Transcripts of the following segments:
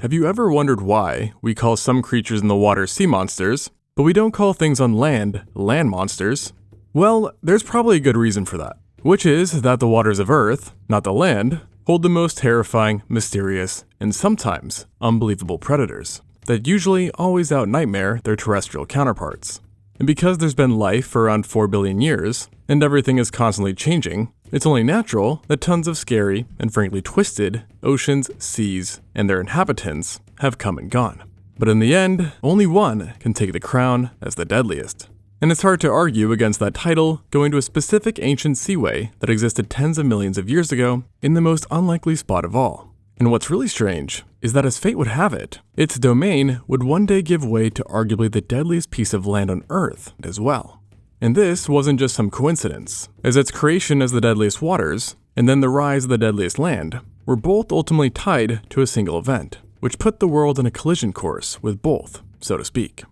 Have you ever wondered why we call some creatures in the water sea monsters, but we don't call things on land monsters? Well, there's probably a good reason for that, which is that the waters of Earth, not the land, hold the most terrifying, mysterious, and sometimes unbelievable predators that usually always out-nightmare their terrestrial counterparts. And because there's been life for around 4 billion years, and everything is constantly changing, it's only natural that tons of scary and frankly twisted oceans, seas, and their inhabitants have come and gone. But in the end, only one can take the crown as the deadliest. And it's hard to argue against that title going to a specific ancient seaway that existed tens of millions of years ago in the most unlikely spot of all. And what's really strange is that as fate would have it, its domain would one day give way to arguably the deadliest piece of land on Earth as well. And this wasn't just some coincidence, as its creation as the deadliest waters, and then the rise of the deadliest land, were both ultimately tied to a single event, which put the world in a collision course with both, so to speak.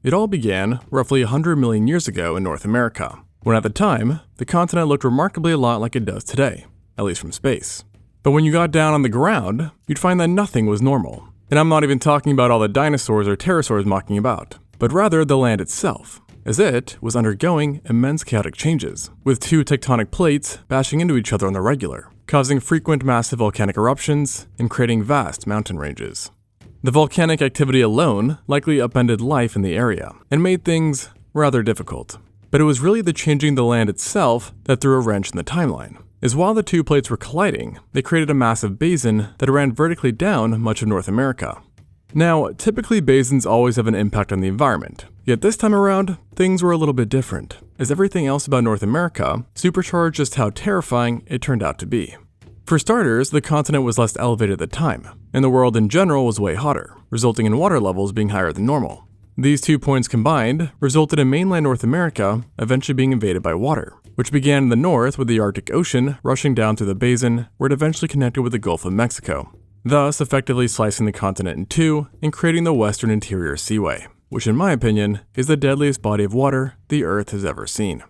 It all began roughly 100 million years ago in North America, when at the time, the continent looked remarkably a lot like it does today, at least from space. But when you got down on the ground, you'd find that nothing was normal. And I'm not even talking about all the dinosaurs or pterosaurs mocking about, but rather the land itself, as it was undergoing immense chaotic changes, with 2 tectonic plates bashing into each other on the regular, causing frequent massive volcanic eruptions and creating vast mountain ranges. The volcanic activity alone likely upended life in the area and made things rather difficult. But it was really the changing the land itself that threw a wrench in the timeline, as while the 2 plates were colliding, they created a massive basin that ran vertically down much of North America. Now, typically basins always have an impact on the environment, yet this time around, things were a little bit different, as everything else about North America supercharged just how terrifying it turned out to be. For starters, the continent was less elevated at the time, and the world in general was way hotter, resulting in water levels being higher than normal. These 2 points combined resulted in mainland North America eventually being invaded by water, which began in the north with the Arctic Ocean rushing down through the basin where it eventually connected with the Gulf of Mexico, thus effectively slicing the continent in 2 and creating the Western Interior Seaway, which in my opinion is the deadliest body of water the Earth has ever seen.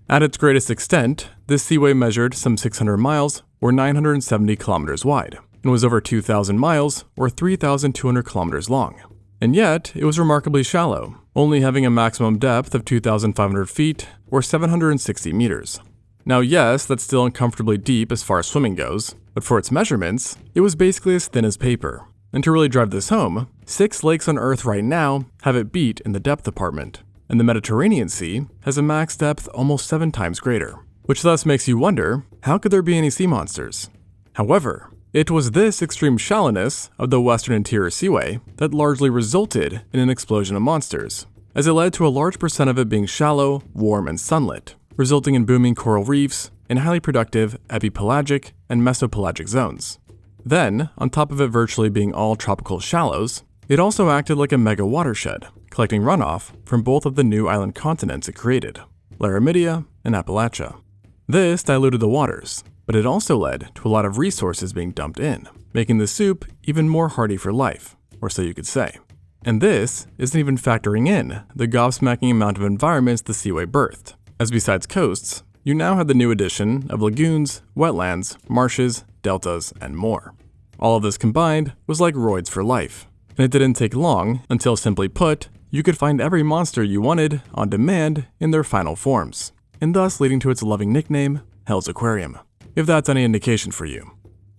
At its greatest extent, this seaway measured some 600 miles or 970 kilometers wide, and was over 2,000 miles or 3,200 kilometers long. And yet, it was remarkably shallow, only having a maximum depth of 2,500 feet or 760 meters. Now yes, that's still uncomfortably deep as far as swimming goes, but for its measurements, it was basically as thin as paper. And to really drive this home, 6 lakes on Earth right now have it beat in the depth department, and the Mediterranean Sea has a max depth almost 7 times greater, which thus makes you wonder, how could there be any sea monsters? However, it was this extreme shallowness of the Western Interior Seaway that largely resulted in an explosion of monsters, as it led to a large percent of it being shallow, warm, and sunlit, resulting in booming coral reefs and highly productive epipelagic and mesopelagic zones. Then, on top of it virtually being all tropical shallows, it also acted like a mega watershed, collecting runoff from both of the new island continents it created, Laramidia and Appalachia. This diluted the waters, but it also led to a lot of resources being dumped in, making the soup even more hardy for life, or so you could say. And this isn't even factoring in the gobsmacking amount of environments the seaway birthed, as besides coasts, you now had the new addition of lagoons, wetlands, marshes, deltas, and more. All of this combined was like roids for life, and it didn't take long until, simply put, you could find every monster you wanted on demand in their final forms, and thus leading to its loving nickname, Hell's Aquarium, if that's any indication for you.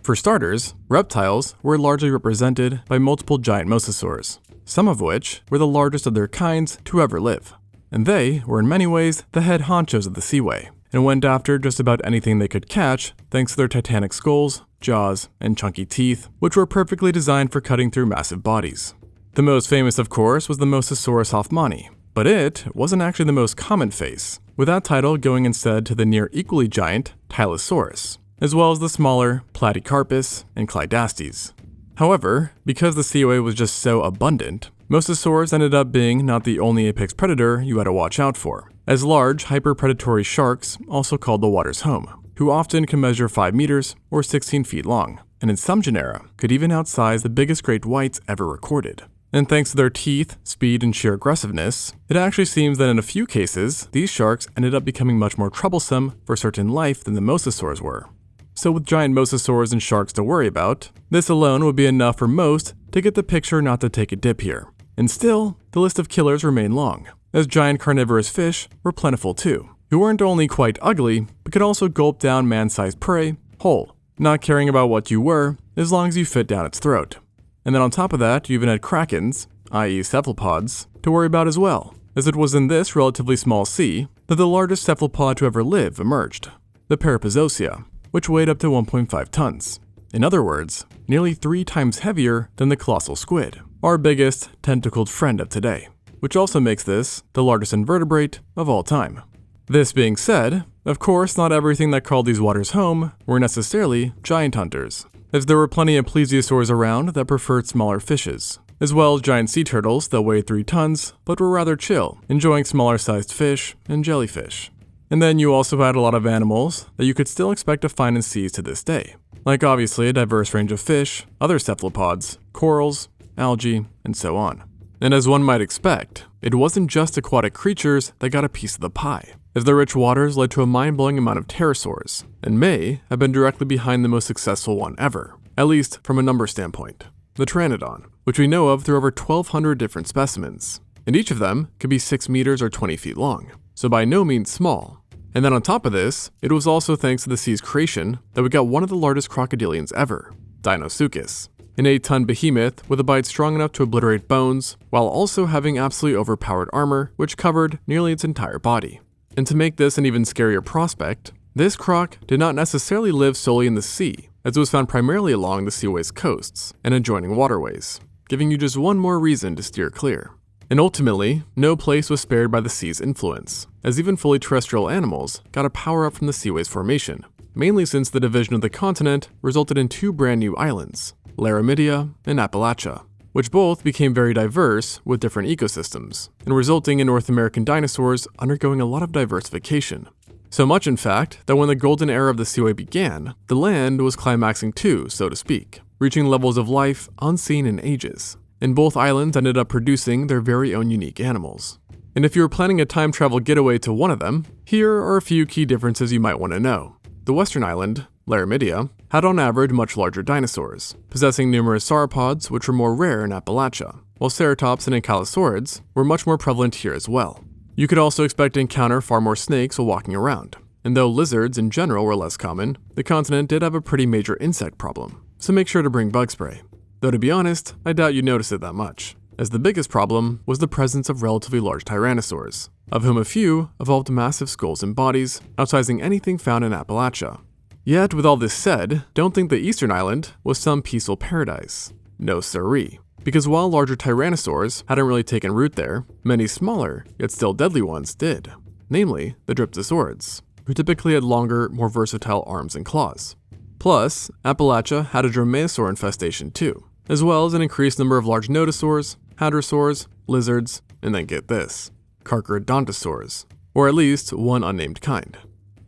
For starters, reptiles were largely represented by multiple giant mosasaurs, some of which were the largest of their kinds to ever live, and they were in many ways the head honchos of the seaway, and went after just about anything they could catch thanks to their titanic skulls, jaws, and chunky teeth, which were perfectly designed for cutting through massive bodies. The most famous, of course, was the Mosasaurus hoffmanni, but it wasn't actually the most common face, with that title going instead to the near equally giant Thalassophobia, as well as the smaller Platycarpus and Clydastes. However, because the seaway was just so abundant, Mosasaurs ended up being not the only apex predator you had to watch out for, as large, hyper-predatory sharks also called the water's home, who often can measure 5 meters or 16 feet long, and in some genera could even outsize the biggest great whites ever recorded. And thanks to their teeth, speed, and sheer aggressiveness, it actually seems that in a few cases, these sharks ended up becoming much more troublesome for certain life than the mosasaurs were. So with giant mosasaurs and sharks to worry about, this alone would be enough for most to get the picture not to take a dip here. And still, the list of killers remain long, as giant carnivorous fish were plentiful too, who weren't only quite ugly, but could also gulp down man-sized prey whole, not caring about what you were, as long as you fit down its throat. And then on top of that, you even had krakens, i.e. cephalopods, to worry about as well, as it was in this relatively small sea that the largest cephalopod to ever live emerged, the Parapazosia, which weighed up to 1.5 tons. In other words, nearly 3 times heavier than the colossal squid, our biggest tentacled friend of today, which also makes this the largest invertebrate of all time. This being said, of course not everything that called these waters home were necessarily giant hunters, as there were plenty of plesiosaurs around that preferred smaller fishes, as well as giant sea turtles that weighed 3 tons but were rather chill, enjoying smaller sized fish and jellyfish. And then you also had a lot of animals that you could still expect to find in seas to this day, like obviously a diverse range of fish, other cephalopods, corals, algae, and so on. And as one might expect, it wasn't just aquatic creatures that got a piece of the pie, as the rich waters led to a mind-blowing amount of pterosaurs, and may have been directly behind the most successful one ever, at least from a number standpoint, the Pteranodon, which we know of through over 1,200 different specimens, and each of them could be 6 meters or 20 feet long, so by no means small. And then on top of this, it was also thanks to the sea's creation that we got one of the largest crocodilians ever, Deinosuchus, an 8-ton behemoth with a bite strong enough to obliterate bones, while also having absolutely overpowered armor which covered nearly its entire body. And to make this an even scarier prospect, this croc did not necessarily live solely in the sea, as it was found primarily along the seaway's coasts and adjoining waterways, giving you just one more reason to steer clear. And ultimately, no place was spared by the sea's influence, as even fully terrestrial animals got a power-up from the seaway's formation, mainly since the division of the continent resulted in 2 brand new islands, Laramidia and Appalachia, which both became very diverse with different ecosystems, and resulting in North American dinosaurs undergoing a lot of diversification. So much in fact that when the golden era of the seaway began, the land was climaxing too, so to speak, reaching levels of life unseen in ages. And both islands ended up producing their very own unique animals. And if you were planning a time travel getaway to one of them, here are a few key differences you might want to know. The western island, Laramidia, had on average much larger dinosaurs, possessing numerous sauropods which were more rare in Appalachia, while ceratops and ankylosaurids were much more prevalent here as well. You could also expect to encounter far more snakes while walking around, and though lizards in general were less common, the continent did have a pretty major insect problem, so make sure to bring bug spray. Though to be honest, I doubt you'd notice it that much, as the biggest problem was the presence of relatively large tyrannosaurs, of whom a few evolved massive skulls and bodies, outsizing anything found in Appalachia. Yet, with all this said, don't think the eastern island was some peaceful paradise. No siree. Because while larger tyrannosaurs hadn't really taken root there, many smaller, yet still deadly ones did, namely the Dryptosaurids, who typically had longer, more versatile arms and claws. Plus, Appalachia had a dromaeosaur infestation too, as well as an increased number of large nodosaurs, hadrosaurs, lizards, and then get this, carcharodontosaurs, or at least one unnamed kind.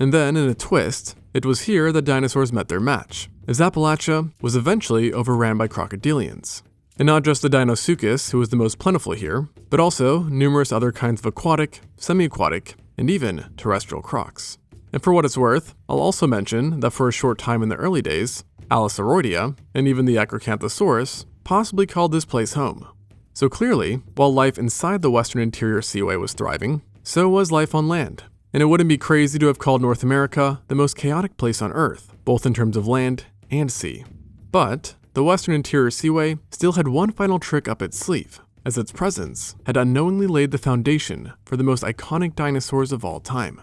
And then, in a twist, it was here that dinosaurs met their match, as Appalachia was eventually overran by crocodilians. And not just the Deinosuchus, who was the most plentiful here, but also numerous other kinds of aquatic, semi-aquatic, and even terrestrial crocs. And for what it's worth, I'll also mention that for a short time in the early days, Allosauridia, and even the Acrocanthosaurus, possibly called this place home. So clearly, while life inside the western interior seaway was thriving, so was life on land. And it wouldn't be crazy to have called North America the most chaotic place on Earth, both in terms of land and sea. But the western interior seaway still had one final trick up its sleeve, as its presence had unknowingly laid the foundation for the most iconic dinosaurs of all time.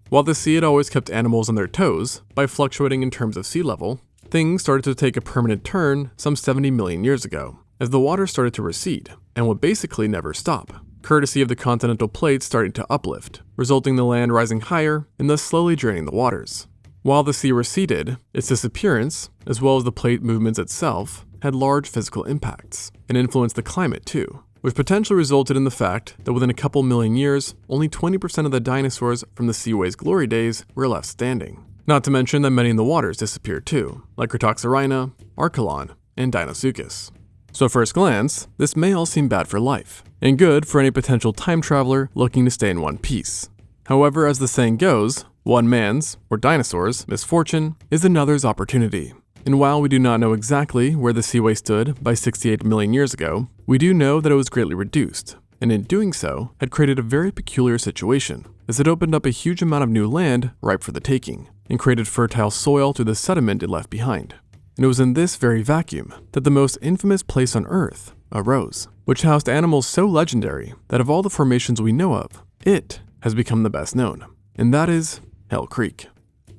While the sea had always kept animals on their toes by fluctuating in terms of sea level, things started to take a permanent turn some 70 million years ago, as the water started to recede, and would basically never stop, courtesy of the continental plates starting to uplift, resulting in the land rising higher and thus slowly draining the waters. While the sea receded, its disappearance, as well as the plate movements itself, had large physical impacts, and influenced the climate too, which potentially resulted in the fact that within a couple million years, only 20% of the dinosaurs from the seaway's glory days were left standing. Not to mention that many in the waters disappeared too, like Cretoxorhina, Archelon, and Deinosuchus. So at first glance, this may all seem bad for life, and good for any potential time traveler looking to stay in one piece. However, as the saying goes, one man's, or dinosaurs, misfortune is another's opportunity. And while we do not know exactly where the seaway stood by 68 million years ago, we do know that it was greatly reduced, and in doing so, had created a very peculiar situation, as it opened up a huge amount of new land ripe for the taking, and created fertile soil through the sediment it left behind. And it was in this very vacuum that the most infamous place on Earth arose, which housed animals so legendary that of all the formations we know of, it has become the best known, and that is Hell Creek.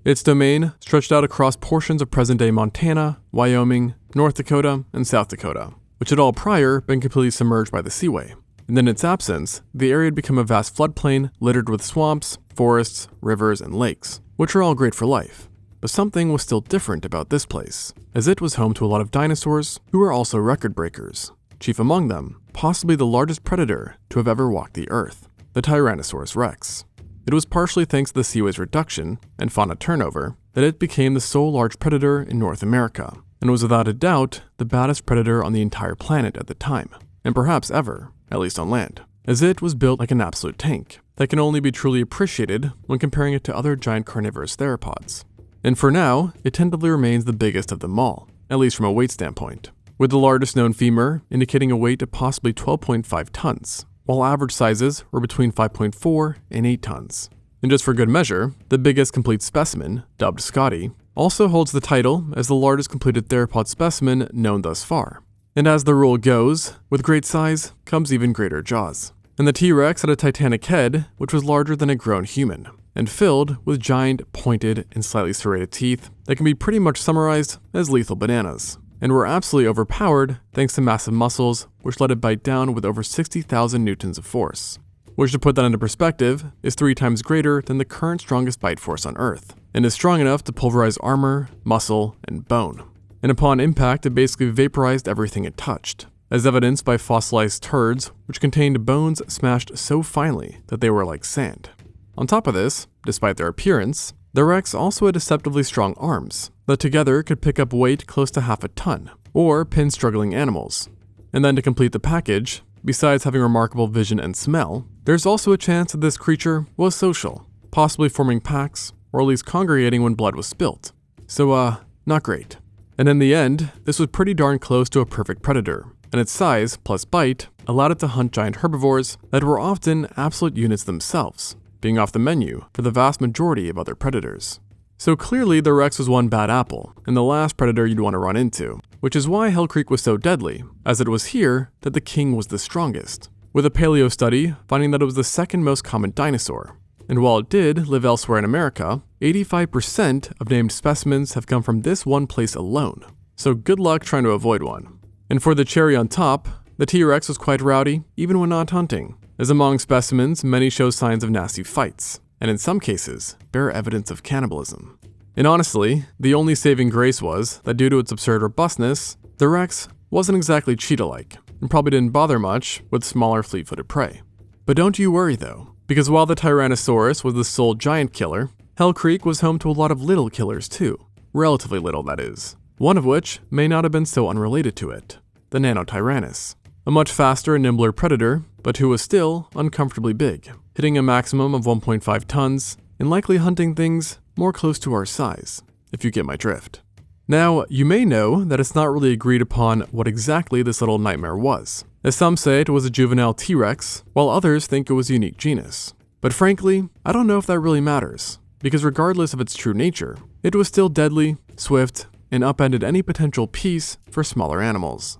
Its domain stretched out across portions of present-day Montana, Wyoming, North Dakota, and South Dakota, which had all prior been completely submerged by the seaway. And in its absence, the area had become a vast floodplain littered with swamps, forests, rivers, and lakes, which are all great for life. But something was still different about this place, as it was home to a lot of dinosaurs who were also record breakers. Chief among them, possibly the largest predator to have ever walked the earth, the Tyrannosaurus rex. It was partially thanks to the seaway's reduction and fauna turnover that it became the sole large predator in North America, and was without a doubt the baddest predator on the entire planet at the time, and perhaps ever, at least on land, as it was built like an absolute tank that can only be truly appreciated when comparing it to other giant carnivorous theropods. And for now, it tentatively remains the biggest of them all, at least from a weight standpoint, with the largest known femur indicating a weight of possibly 12.5 tons, while average sizes were between 5.4 and 8 tons. And just for good measure, the biggest complete specimen, dubbed Scotty, also holds the title as the largest completed theropod specimen known thus far. And as the rule goes, with great size comes even greater jaws. And the T-Rex had a titanic head, which was larger than a grown human, and filled with giant, pointed, and slightly serrated teeth that can be pretty much summarized as lethal bananas, and were absolutely overpowered thanks to massive muscles which let it bite down with over 60,000 newtons of force, which, to put that into perspective, is 3 times greater than the current strongest bite force on Earth, and is strong enough to pulverize armor, muscle, and bone. And upon impact, it basically vaporized everything it touched, as evidenced by fossilized turds which contained bones smashed so finely that they were like sand. On top of this, despite their appearance, the Rex also had deceptively strong arms that together could pick up weight close to half a ton, or pin struggling animals. And then to complete the package, besides having remarkable vision and smell, there's also a chance that this creature was social, possibly forming packs, or at least congregating when blood was spilt. So, not great. And in the end, this was pretty darn close to a perfect predator, and its size, plus bite, allowed it to hunt giant herbivores that were often absolute units themselves, being off the menu for the vast majority of other predators. So clearly the Rex was one bad apple, and the last predator you'd want to run into, which is why Hell Creek was so deadly, as it was here that the king was the strongest, with a paleo study finding that it was the second most common dinosaur. And while it did live elsewhere in America, 85% of named specimens have come from this one place alone, so good luck trying to avoid one. And for the cherry on top, the T-Rex was quite rowdy even when not hunting, as among specimens many show signs of nasty fights, and in some cases, bear evidence of cannibalism. And honestly, the only saving grace was that due to its absurd robustness, the Rex wasn't exactly cheetah-like, and probably didn't bother much with smaller fleet-footed prey. But don't you worry though, because while the Tyrannosaurus was the sole giant killer, Hell Creek was home to a lot of little killers too, relatively little that is, one of which may not have been so unrelated to it, the Nanotyrannus, a much faster and nimbler predator, but who was still uncomfortably big, hitting a maximum of 1.5 tons, and likely hunting things more close to our size, if you get my drift. Now, you may know that it's not really agreed upon what exactly this little nightmare was, as some say it was a juvenile T-Rex, while others think it was a unique genus. But frankly, I don't know if that really matters, because regardless of its true nature, it was still deadly, swift, and upended any potential peace for smaller animals.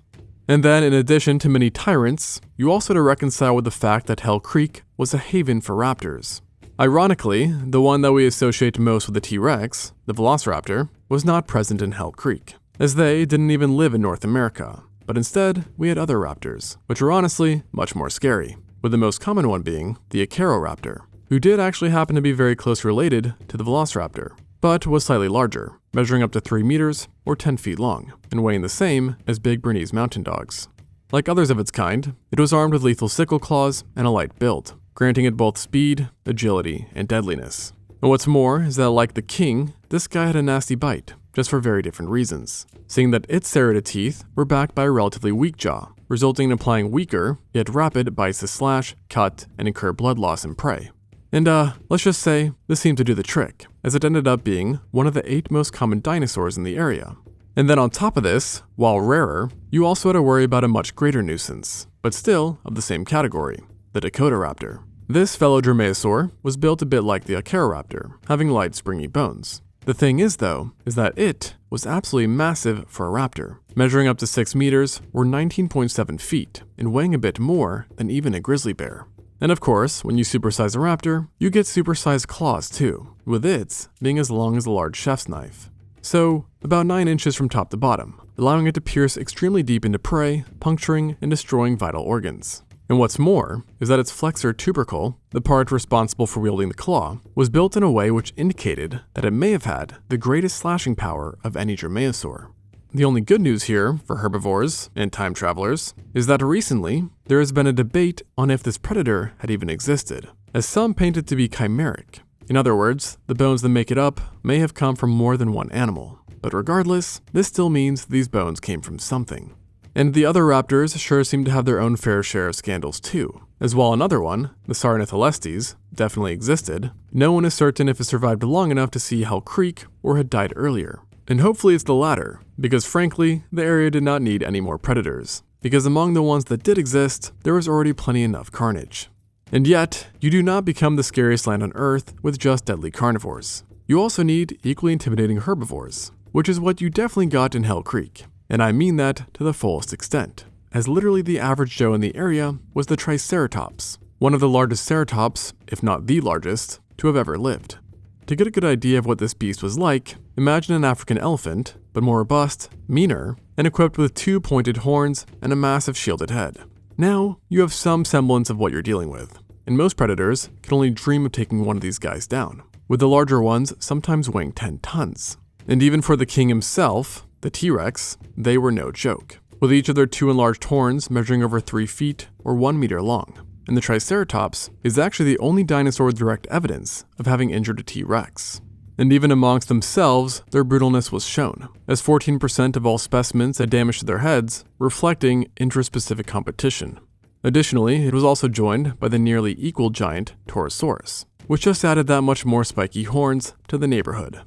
And then, in addition to many tyrants, you also had to reconcile with the fact that Hell Creek was a haven for raptors. Ironically, the one that we associate most with the T-Rex, the Velociraptor, was not present in Hell Creek, as they didn't even live in North America, but instead, we had other raptors, which were honestly much more scary, with the most common one being the Acaroraptor, who did actually happen to be very close related to the Velociraptor, but was slightly larger, measuring up to 3 meters or 10 feet long, and weighing the same as big Bernese mountain dogs. Like others of its kind, it was armed with lethal sickle claws and a light build, granting it both speed, agility, and deadliness. And what's more is that, like the king, this guy had a nasty bite, just for very different reasons, seeing that its serrated teeth were backed by a relatively weak jaw, resulting in applying weaker, yet rapid bites to slash, cut, and incur blood loss in prey. And let's just say, this seemed to do the trick, as it ended up being one of the 8 most common dinosaurs in the area. And then on top of this, while rarer, you also had to worry about a much greater nuisance, but still of the same category, the Dakota raptor. This fellow dromaeosaur was built a bit like the Acaroraptor, having light springy bones. The thing is though, is that it was absolutely massive for a raptor, measuring up to 6 meters or 19.7 feet, and weighing a bit more than even a grizzly bear. And of course, when you supersize a raptor, you get supersized claws too, with its being as long as a large chef's knife. So, about 9 inches from top to bottom, allowing it to pierce extremely deep into prey, puncturing and destroying vital organs. And what's more, is that its flexor tubercle, the part responsible for wielding the claw, was built in a way which indicated that it may have had the greatest slashing power of any dromaeosaur. The only good news here, for herbivores and time travelers, is that recently, there has been a debate on if this predator had even existed, as some paint it to be chimeric. In other words, the bones that make it up may have come from more than one animal. But regardless, this still means these bones came from something. And the other raptors sure seem to have their own fair share of scandals too, as while another one, the Sarnatholestes, definitely existed, no one is certain if it survived long enough to see Hell Creek or had died earlier. And hopefully it's the latter, because frankly, the area did not need any more predators, because among the ones that did exist, there was already plenty enough carnage. And yet, you do not become the scariest land on Earth with just deadly carnivores. You also need equally intimidating herbivores, which is what you definitely got in Hell Creek. And I mean that to the fullest extent, as literally the average Joe in the area was the Triceratops, one of the largest ceratops, if not the largest, to have ever lived. To get a good idea of what this beast was like, imagine an African elephant, but more robust, meaner, and equipped with 2 pointed horns and a massive shielded head. Now, you have some semblance of what you're dealing with, and most predators can only dream of taking one of these guys down, with the larger ones sometimes weighing 10 tons. And even for the king himself, the T-Rex, they were no joke, with each of their 2 enlarged horns measuring over 3 feet or 1 meter long. And the Triceratops is actually the only dinosaur with direct evidence of having injured a T-Rex. And even amongst themselves, their brutalness was shown, as 14% of all specimens had damage to their heads, reflecting intraspecific competition. Additionally, it was also joined by the nearly equal giant Torosaurus, which just added that much more spiky horns to the neighborhood.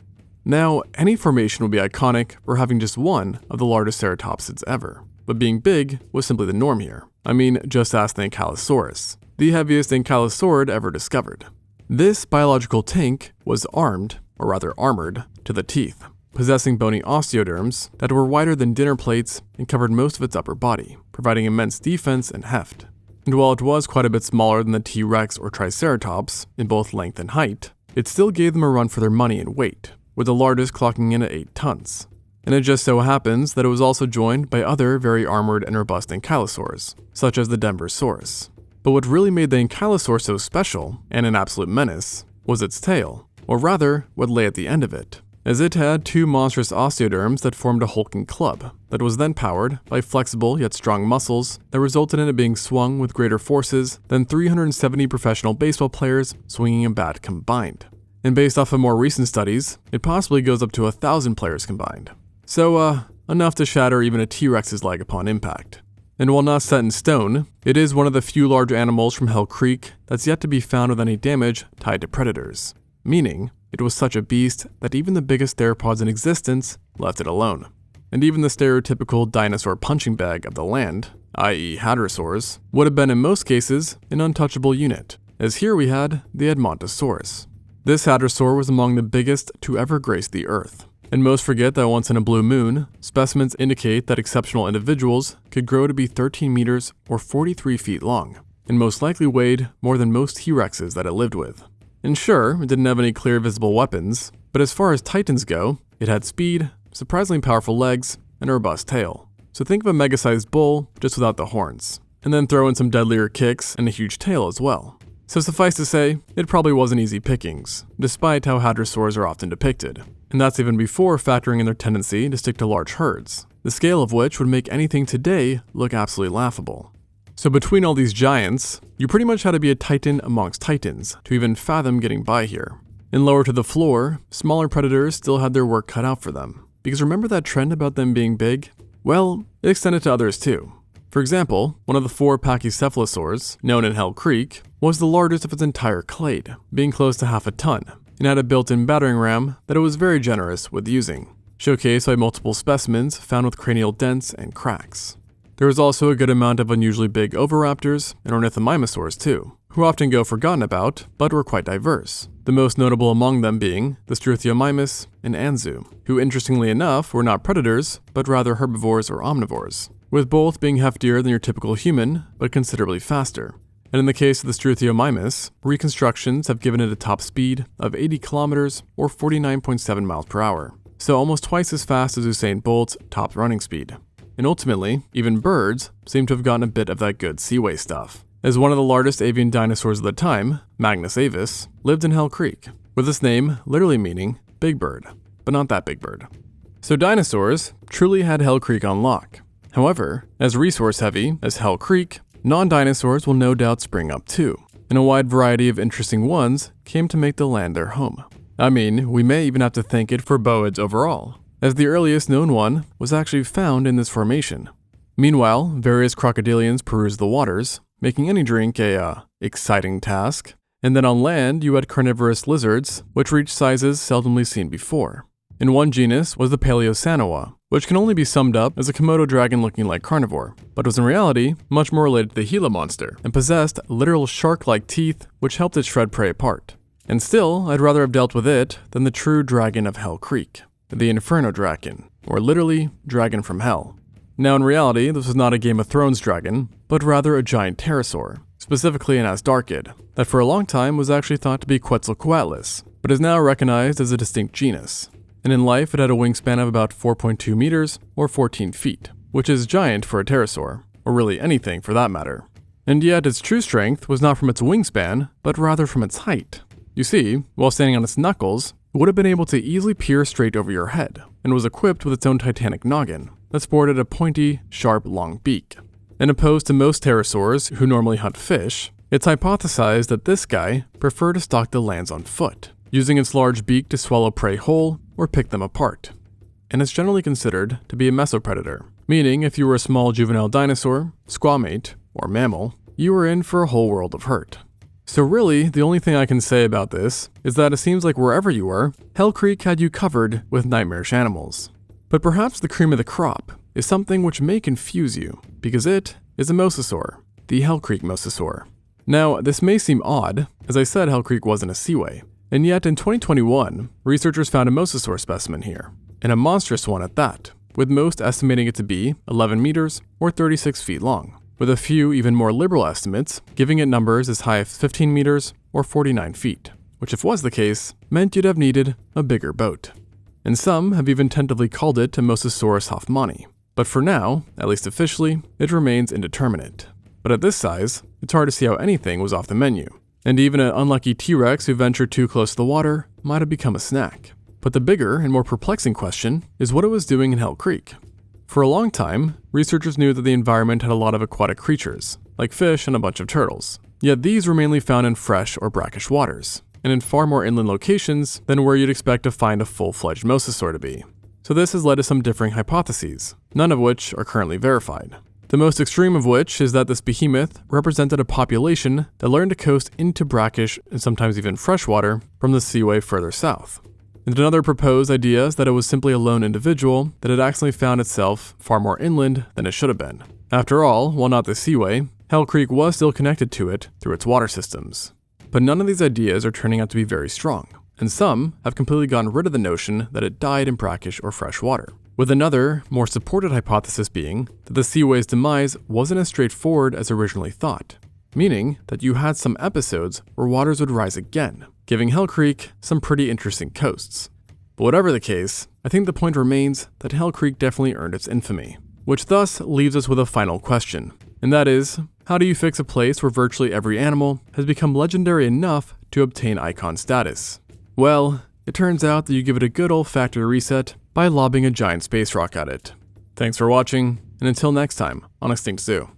Now, any formation would be iconic for having just one of the largest ceratopsids ever, but being big was simply the norm here. I mean, just ask the Ankylosaurus, the heaviest ankylosaurid ever discovered. This biological tank was armed, or rather armored, to the teeth, possessing bony osteoderms that were wider than dinner plates and covered most of its upper body, providing immense defense and heft. And while it was quite a bit smaller than the T-Rex or Triceratops in both length and height, it still gave them a run for their money in weight, with the largest clocking in at 8 tons. And it just so happens that it was also joined by other very armored and robust ankylosaurs, such as the Denversaurus. But what really made the ankylosaur so special, and an absolute menace, was its tail, or rather, what lay at the end of it, as it had 2 monstrous osteoderms that formed a hulking club, that was then powered by flexible yet strong muscles that resulted in it being swung with greater forces than 370 professional baseball players swinging a bat combined. And based off of more recent studies, it possibly goes up to 1,000 players combined. So, enough to shatter even a T-Rex's leg upon impact. And while not set in stone, it is one of the few large animals from Hell Creek that's yet to be found with any damage tied to predators, meaning it was such a beast that even the biggest theropods in existence left it alone. And even the stereotypical dinosaur punching bag of the land, i.e. hadrosaurs, would have been in most cases an untouchable unit, as here we had the Edmontosaurus. This hadrosaur was among the biggest to ever grace the earth. And most forget that once in a blue moon, specimens indicate that exceptional individuals could grow to be 13 meters or 43 feet long, and most likely weighed more than most T-Rexes that it lived with. And sure, it didn't have any clear visible weapons, but as far as titans go, it had speed, surprisingly powerful legs, and a robust tail. So think of a mega-sized bull just without the horns, and then throw in some deadlier kicks and a huge tail as well. So suffice to say, it probably wasn't easy pickings, despite how hadrosaurs are often depicted. And that's even before factoring in their tendency to stick to large herds, the scale of which would make anything today look absolutely laughable. So between all these giants, you pretty much had to be a titan amongst titans to even fathom getting by here. And lower to the floor, smaller predators still had their work cut out for them. Because remember that trend about them being big? Well, it extended to others too. For example, one of the 4 pachycephalosaurs, known in Hell Creek, was the largest of its entire clade, being close to half a ton, and had a built-in battering ram that it was very generous with using. showcased by multiple specimens found with cranial dents and cracks. There was also a good amount of unusually big oviraptors and ornithomimosaurs too, who often go forgotten about, but were quite diverse. The most notable among them being the Struthiomimus and ExtinctZoo, who interestingly enough were not predators, but rather herbivores or omnivores, with both being heftier than your typical human, but considerably faster. And in the case of the Struthiomimus, reconstructions have given it a top speed of 80 kilometers or 49.7 miles per hour, so almost twice as fast as Usain Bolt's top running speed. And ultimately, even birds seem to have gotten a bit of that good seaway stuff, as one of the largest avian dinosaurs of the time, Magnus avis, lived in Hell Creek, with its name literally meaning big bird, but not that big bird. So dinosaurs truly had Hell Creek on lock. However, as resource heavy as Hell Creek, non-dinosaurs will no doubt spring up too, and a wide variety of interesting ones came to make the land their home. I mean, we may even have to thank it for boids overall, as the earliest known one was actually found in this formation. Meanwhile, various crocodilians perused the waters, making any drink a exciting task, and then on land you had carnivorous lizards, which reached sizes seldomly seen before. In one genus was the Paleosanoa, which can only be summed up as a Komodo dragon looking like carnivore, but was in reality much more related to the Gila monster, and possessed literal shark-like teeth which helped it shred prey apart. And still, I'd rather have dealt with it than the true dragon of Hell Creek, the Inferno Dragon, or literally, dragon from hell. Now in reality, this was not a Game of Thrones dragon, but rather a giant pterosaur, specifically an Asdarchid, that for a long time was actually thought to be Quetzalcoatlus, but is now recognized as a distinct genus. And in life it had a wingspan of about 4.2 meters, or 14 feet, which is giant for a pterosaur, or really anything for that matter. And yet its true strength was not from its wingspan, but rather from its height. You see, while standing on its knuckles, it would have been able to easily peer straight over your head, and was equipped with its own titanic noggin that sported a pointy, sharp, long beak. And opposed to most pterosaurs who normally hunt fish, it's hypothesized that this guy preferred to stalk the lands on foot, using its large beak to swallow prey whole or pick them apart. And it's generally considered to be a mesopredator, meaning if you were a small juvenile dinosaur, squamate, or mammal, you were in for a whole world of hurt. So really, the only thing I can say about this is that it seems like wherever you were, Hell Creek had you covered with nightmarish animals. But perhaps the cream of the crop is something which may confuse you, because it is a mosasaur, the Hell Creek mosasaur. Now, this may seem odd, as I said Hell Creek wasn't a seaway, and yet in 2021, researchers found a mosasaur specimen here, and a monstrous one at that, with most estimating it to be 11 meters or 36 feet long, with a few even more liberal estimates giving it numbers as high as 15 meters or 49 feet, which if was the case, meant you'd have needed a bigger boat. And some have even tentatively called it a Mosasaurus hoffmanni, but for now, at least officially, it remains indeterminate. But at this size, it's hard to see how anything was off the menu, and even an unlucky T-Rex who ventured too close to the water might have become a snack. But the bigger and more perplexing question is what it was doing in Hell Creek. For a long time, researchers knew that the environment had a lot of aquatic creatures, like fish and a bunch of turtles, yet these were mainly found in fresh or brackish waters, and in far more inland locations than where you'd expect to find a full-fledged mosasaur to be. So this has led to some differing hypotheses, none of which are currently verified. The most extreme of which is that this behemoth represented a population that learned to coast into brackish and sometimes even freshwater from the seaway further south. And another proposed idea is that it was simply a lone individual that had accidentally found itself far more inland than it should have been. After all, while not the seaway, Hell Creek was still connected to it through its water systems. But none of these ideas are turning out to be very strong, and some have completely gotten rid of the notion that it died in brackish or fresh water, with another, more supported hypothesis being that the seaway's demise wasn't as straightforward as originally thought, meaning that you had some episodes where waters would rise again, giving Hell Creek some pretty interesting coasts. But whatever the case, I think the point remains that Hell Creek definitely earned its infamy, which thus leaves us with a final question, and that is, how do you fix a place where virtually every animal has become legendary enough to obtain icon status? Well, it turns out that you give it a good old factory reset by lobbing a giant space rock at it. Thanks for watching, and until next time on ExtinctZoo.